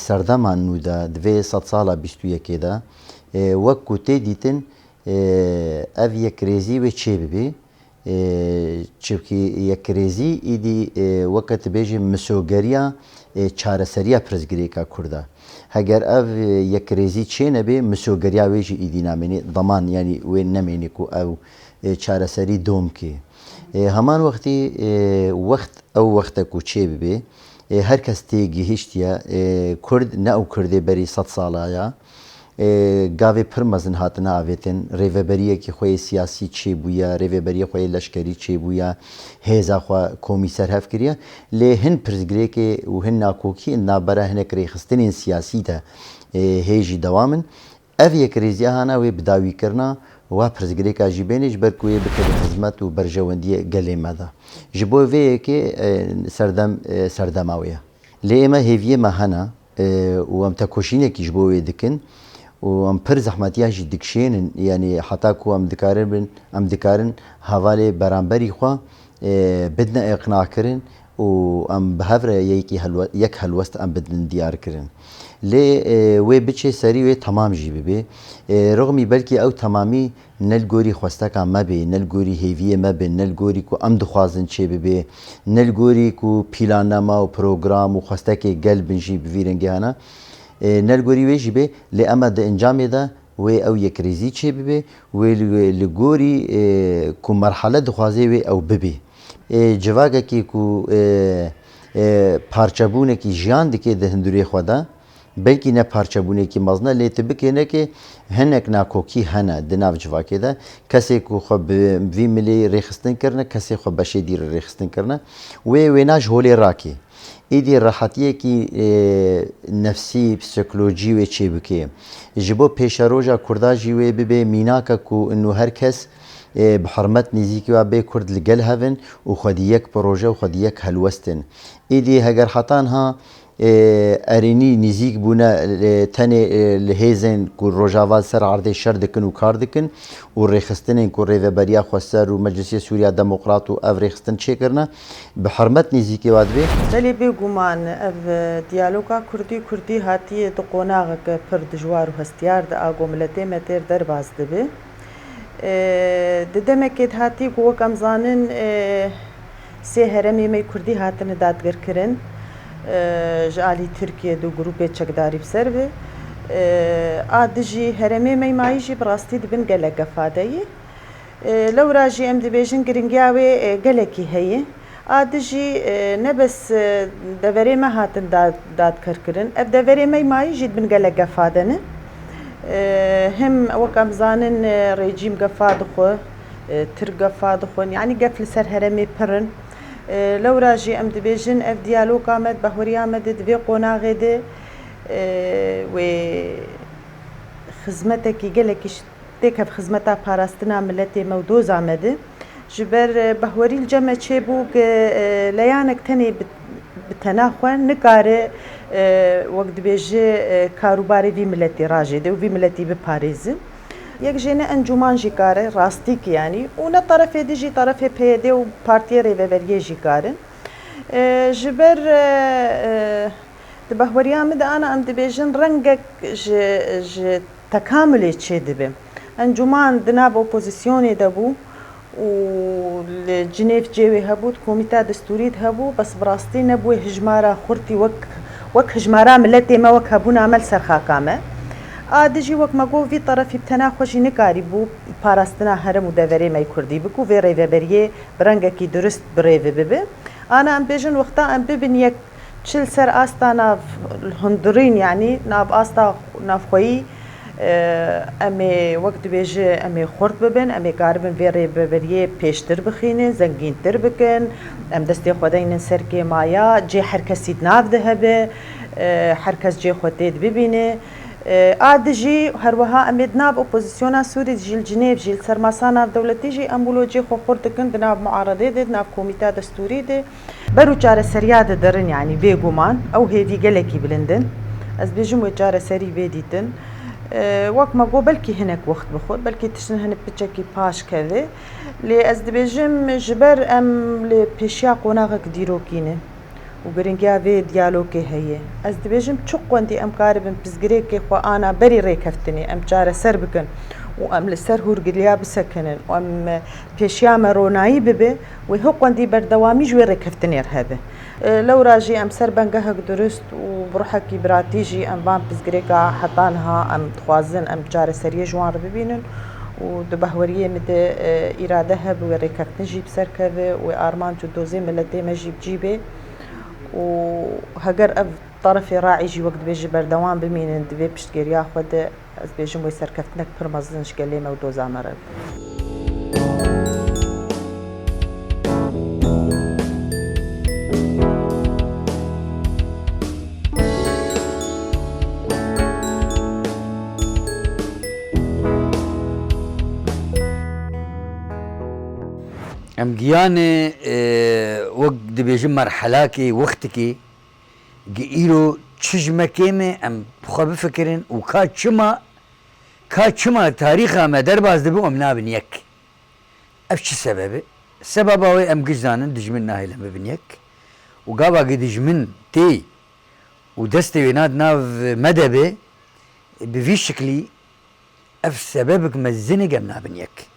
سەردەمان نودا دوێ 100 ساڵە 21دا وەکو تێ دیتن ئەڤ یەکرێزی وێ چێ ببێ چونکی یەکرێزی ئیدی وەکە تبێژی مسۆگەریە چارەسەریە پرزگرێکە کووردا هەگەر ئەڤ یەکرێزی چێ نەبێ مسۆگەریا وێژی ئیدی نامێنێ دەمان ینی وێ نەمێنێک و ئەو چارەسەری دۆمکێ هەمان وەختی وەخت ئەو وەختە و چێ ببێ هەر کەس تێگەیشتە کورد نە ئەو کوردێ بەری 100 ساڵایە گاوێ پڕ مەزن هاتنە ئاوێتن ڕێڤەبەریەکی خۆی سیاسی چێ بووە ڕێڤێبەریە خۆی لەشکەری چێ بووە هێزاخوا کۆمی سەرهەف کردە لێ هەن پرزگرێکێ و هەن ناکۆکی نابەرە هەنێک ڕێخستنین سیاسیتە هێژی دەوامن ئەڤ یەکرێزیە هانا وێ بداویکردنا وا پرزگرێکا ژی بێنێش بەرکوێ بکرد خزمەت و بەرژەوەندیە گەلێمەدا ji bo vê yekê serdema wê ye lê ême hêviyê me hene û em tekoşînekî ji bo wê dikin û em pir zehmetiya jî dikişênin yanî heta ku em dikarin hevalê beramberî xwe bidne iqnakirin û em bi hev re yek helwest em bidin diyarkirin lê wê biçê serî wê temam jî bibe rixmî belkî ew temamî nel gorî xwesteka me bê nel gorî hêviyê me bê nel gorî ku em dixwazin çê bibe nel gorî ku pîlanname û program û xwestekê gel bin jî bi vî rengê hene nel gorî wê jî bê lê em di encamê de wê ew yekrêzî çê bibe wê li gorî ku merhele dixwaze wê ew bibe civakekî ku parçebûnekî jiyan dike di hindûrê xwe de belkî ne parçebûnekî mezne lê tu bikênekê hinek nakokî hene di nav civakê de kesê ku xwe bi vî milê rêxistin kirine kesê xwe beşê dîr rêxistin kirine wêna ji holê rakê êdî rehetiyekî nefsî psikolojî wê çê bike ji bo pêşeroja Kurda jî wê bibe mînaka ku nû her kes bi hirmet nêzîkî wa bê Kurd li gel hevin û xwedî yek proje û xwedî yek helwestin êdî heger hetan ha erênî nêzik bûne tenê li hêzên ku rojava ser erdê şer dikin û kar dikin û rêxistinên ku rêveberiya Xweser û Meclisiya Sûriya Demokrat û ev rêxistin çêkirine bi hirmet nêzîkî wa dibe belê bêguman ev diyaloga Kurdî hatiye di qonaxeke pir dijwar û hestiyar de a gomiletê me têr derbas dibe di demekê hatî ku wek em zanin sê heremê me Kurdî hatine dadgirkirin ji alî Tirkiye du grupê çekdarî bi ser ve a dijî heremê me mayî jî bi rastî dibin gelek gefadeyî lewra jî em dibêjin giringiya wê gelekî heye a dijî nebes deverê me hatin dadkirkirin ev deverê me mayî jî dibin gelek gefadene hem wek em zanin rejîm gefa dixwe Tirk gefa dixwin yanî gef li ser heremê pirin lewra jî em dibêjin ev diyaloga me behuriya me de divê qonaxê de wê xizmetekî gelekî têk hev xizmeta parastina milletê me û doza me de ji ber behwerî li cem me çêbû leyanek tenê bi tena xwe nikare wek dibêje karûbarê vî milletê rajêde û vî milletî biparêzin yek jêne encûman jî kare rastîk yanî û ne tarafê de jî tarafê PYD û Partiya Rêveberiyê jî karin ji ber di behweriya me de ana em dibêjin rengek ji tekamülê çê dibe encûman di nav opozîsyonê de bû û li Cinêv cêwê hebû komîta destûrî de hebû bes bi rastî nebûye hijmara xurtî wek hijmara milletê me wek hebûna me li ser xaka me a dijî wek me got vî tarafî bi tena xwe jî nikarî bû parastina herem û deverê me Kurdî bik û vê rêveberiyê bi rengekî durist bi rêvê bibe ana em bêjin wexta em bibin yek çil ser asta nav hundirîn yanî nav asta navxweyî em ê wek dibêje em ê xurt bibin em ê karibin vê rêveberiyê pêştir bixînin zengîntir bikin em destê xwe deynin ser kêmaya cê her kesî di nav de hebe her kes cê xwe tê dibîne a dijî herwiha em ê di nav opozîsyona Sûrî jî li Cinêv jî li ser masa navdewletî jî em wilo cê xwe xurt dikin di nav muaredê de di nav komîta destûrî de ber û çareseriya didirin yanî bêguman ew hêvî gelekî bilindin ez bêjim wê çareserî vê dîtin wek me got belkî hinek wext bixwe belkî tiştin hinek piçekî paş keve lê ez dibêjim ji ber em li pêşiya qonaxek dîrokî ne وگرنگیا وی دیالوگی هیه از دبیجم چو قندی ام کاربن پزگری که خو آنا بری ریکفتنی ام چاره سر بکن و ام لسر هورگلیا بسکنن و ام پیشیام رونایی ببه و هو قندی بردوامی جوی ریکفتنی رهبه لو راجي ام سر بنجهك درست وبروحك براتيجي ام بام بزغريكا حطانها ام تخوازن ام جار سريه جوان ببينن ودبهوريه مد ارادها بوريكفتن جيب سركبه وارمان جدوزي ملتي ما جيب جيبه وهجر اف طرفي راعي جي وقت بيجي بردوان بمين دبي بشتغير ياخد از بيجم ويسركفتنك برمزنش قال لي مودوزا مرض ام گیان وقت دبیجم مرحله کی وقت کی گیرو چشمکی می ام بخواب فکرین و کا تاریخ ام در باز دبو ام نابن یک اف چی سببه سبب اوی ام گزانن دجمن ناهیلم ببن یک و قابا دجمن تی و دست ویناد ناف مدبه بفي شكلي اف سببك مزنق ام نابن یک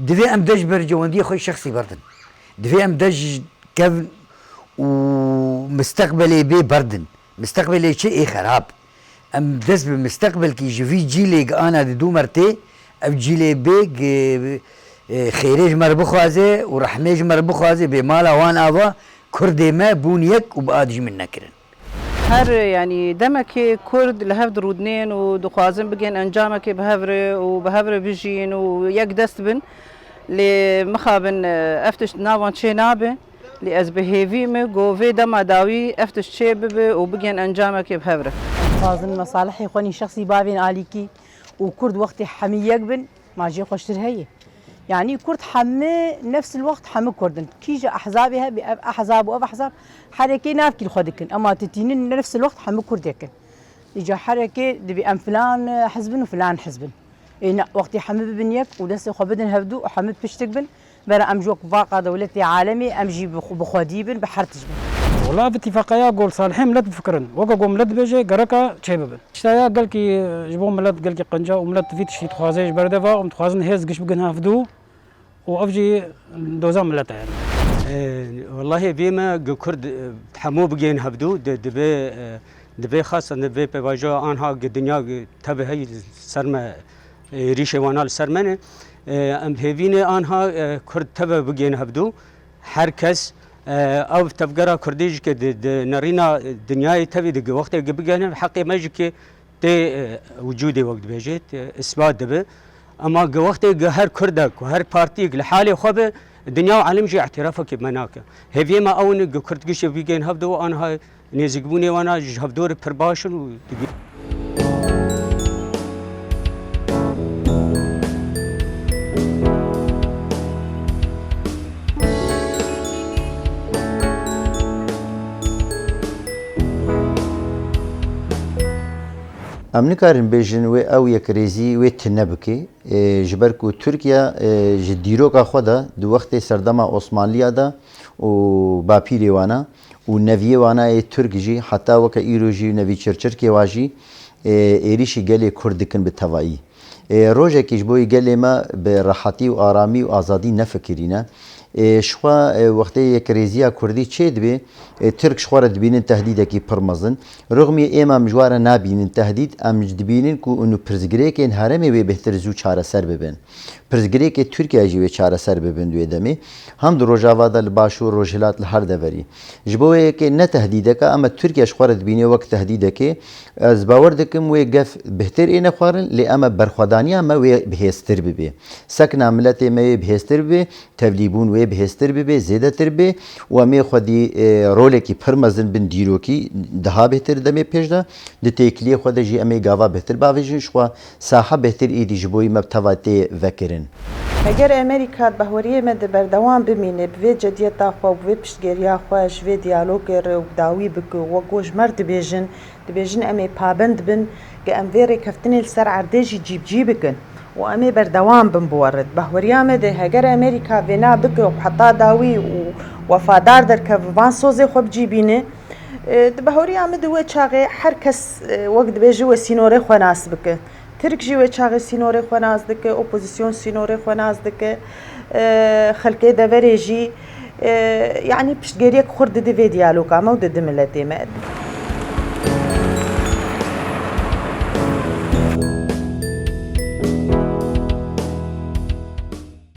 دفي ام دج برجواندي خوي شخصي بردن دفي ام دج كف ومستقبلي بي بردن مستقبلي شيء خراب ام دز بمستقبل كي جفي جيلي انا دو مرتي اف جيلي بي خيريج مربخوازي ورحميج مربخوازي بمالا وان افا كردي ما بونيك وبادج من نكرن هر يعني دمك كرد لهفد رودنين ودخوازن بجين انجامك بهفر وبهفر بيجين ويك دستبن لمخابن افتش ناوان شي نابه لأز بهيفي مي جوفي دما داوي افتش شي ببه وبجين انجامك بهفر خازن مصالحي خوني شخصي بابين عليكي وكرد وقتي حمي يقبن ما جي خوشتر هي يعني كرد حمي نفس الوقت حمي كردن كيجا احزابها باحزاب واب احزاب حركه نافكي خدكن اما تتينين نفس الوقت حمي كردكن يجا حركه دبي ام فلان حزب وفلان حزب إن وقتي حمي ببنيك ودس خبدن هبدو وحمي بشتقبن برا امجوك باقه دولتي عالمي امجي بخديبن بحرتجبن والله باتفاقية قول صالحين ملت بفكرن وقا قوم ملت بيجي قرقا شيببن اشتايا قال كي جبو ملت قال كي قنجا وملت في تشتي تخوازيش بردفا ومتخوازن هيز قش بقنها فدو وافجي دوزان ملت يعني والله بيما كرد تحمو بقين هبدو دبي خاصة دبي بواجه آنها الدنيا تبي هي سرمة ريشة وانا السرمنة ام هيفيني آنها كرد تبي بقين هبدو هركس او تفقرا كرديج كد نرينا دنياي تبي دق وقت بقين حقي ماجيك تي وجودي وقت بيجيت اثبات دبي اما وقت هر كردك وهر بارتيك لحالي خوبه الدنيا وعالم جي اعترافك بمناك هيفي ما اون كردقش بيجين هبدو انا نيزقبوني وانا هبدور برباشن ام نکارن بیجن و او یک ریزی و تنبکی جبر کو ترکیا جدیرو کا خدا دو وقت سردما عثمانلیا دا و باپیری وانا و نویه وانا ترک جی حتی وک ایرو جی نوی چرچر کی واجی ایریشی گلی کردکن به توایی روزه کیش بوی گلی ما به راحتی و آرامی و آزادی نفکرینه شخوا وقتی یک ریزیا کردی چه دبی ترک شخوار دبینن تهدیده کی پرمزن رغمی ایما مجوار نبینن تهدید ام دبینن کو انو پرزگری که هرمی و بهتر زو چاره سر ببین پرزگری که ترکیه جی و چاره سر ببین دوی دمی هم در روجاوادا لباشو روجلات لهر دوری جبوه که نه تهدیده که اما ترکیه شخوار دبینه وقت تهدیده که از باور دکم و گف بهتر اینه خوارن لی اما برخوادانی اما و بهستر ببی سکن عملت ما بهستر ببی تبلیبون و بهستر ببی زیاده تر ببی و می خودی روله کی پرمزن بن دیرو کی daha بهتر دمی پیش ده دتیکلی خود جی امی گاوا بهتر باویجش خو ساحه بهتر ایدی جبوی مبتواتی وکرن اگر امریکا بهوریه مد بردوام بمینه به جدیت خو و پشتگیری خو جوی دیالوگ و داوی بک و گوش مرد دبیجن امی پابند بن که ام ویری کفتنی سر عردجی جیب بکن و امی بردوام بن بورد بهوریه مد اگر امریکا بنا بک و حتا داوی و وفادار در که وان سوزی خوب جیبینه دبهوري عمد هو شاغي حركس وقت بيجي وسينوري خناس بك ترك جي شاغي سينوري خناس دك اوبوزيسيون سينوري خناس دك خلقي دفريجي يعني باش تقريك خرد دي في ديالوكا ما ودد ملتي ما